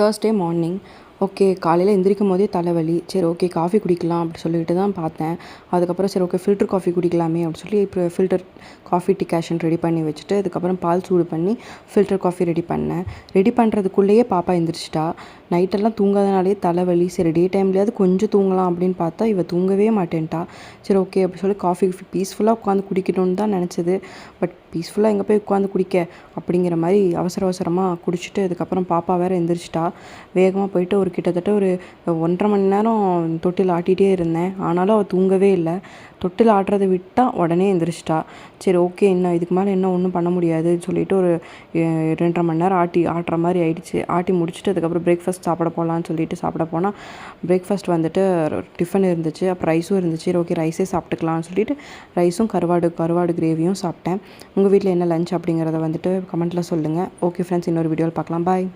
Thursday morning. Okay, காலையில் எந்திரிக்கும்போதே தலைவலி. சரி ஓகே காஃபி குடிக்கலாம் அப்படி சொல்லிட்டு தான் பார்த்தேன். அதுக்கப்புறம் சரி ஓகே ஃபில்டர் காஃபி குடிக்கலாமே அப்படின்னு சொல்லி இப்போ ஃபில்டர் காஃபி டிகாஷன் ரெடி பண்ணி வச்சுட்டு அதுக்கப்புறம் பால் சூடு பண்ணி ஃபில்டர் காஃபி ரெடி பண்ணேன். ரெடி பண்ணுறதுக்குள்ளேயே பாப்பா எந்திரிச்சிட்டா. நைட்டெல்லாம் தூங்காதனாலே தலைவலி. சரி டே டைம்லேயாவது கொஞ்சம் தூங்கலாம் அப்படின்னு பார்த்தா இவ தூங்கவே மாட்டேன்ட்டா. சரி ஓகே அப்படி சொல்லி காஃபி பீஸ்ஃபுல்லாக உட்காந்து குடிக்கணும்னு தான் நினச்சது. பட் பீஸ்ஃபுல்லாக எங்கே போய் உட்காந்து குடிக்க அப்படிங்கிற மாதிரி அவசரமாக குடிச்சிட்டு அதுக்கப்புறம் பாப்பா வேறு எந்திரிச்சிட்டா. வேகமாக போயிட்டு கிட்டத்தட்ட ஒரு 1.5 மணி நேரம் தொட்டில் ஆட்டிகிட்டே இருந்தேன். ஆனாலும் அவள் தூங்கவே இல்லை. தொட்டில் ஆட்டுறதை விட்டால் உடனே எந்திரிச்சிட்டா. சரி ஓகே இதுக்கு மேலே ஒன்றும் பண்ண முடியாதுன்னு சொல்லிட்டு ஒரு 2.5 மணி நேரம் ஆட்டுற மாதிரி ஆயிடுச்சு. ஆட்டி முடிச்சுட்டு அதுக்கப்புறம் பிரேக்ஃபாஸ்ட் சாப்பிட போகலான்னு சொல்லிட்டு சாப்பிட போனால் பிரேக்ஃபாஸ்ட் வந்துட்டு டிஃபன் இருந்துச்சு, அப்புறம் ரைஸும் இருந்துச்சு. ஓகே ரைஸே சாப்பிட்டுக்கலாம்னு சொல்லிட்டு ரைஸும் கருவாடு கிரேவியும் சாப்பிட்டேன். உங்கள் வீட்டில் என்ன லஞ்ச் அப்படிங்கிறத வந்துட்டு கமெண்ட்டில் சொல்லுங்கள். ஓகே ஃப்ரெண்ட்ஸ், இன்னொரு வீடியோவில் பார்க்கலாம். பாய்.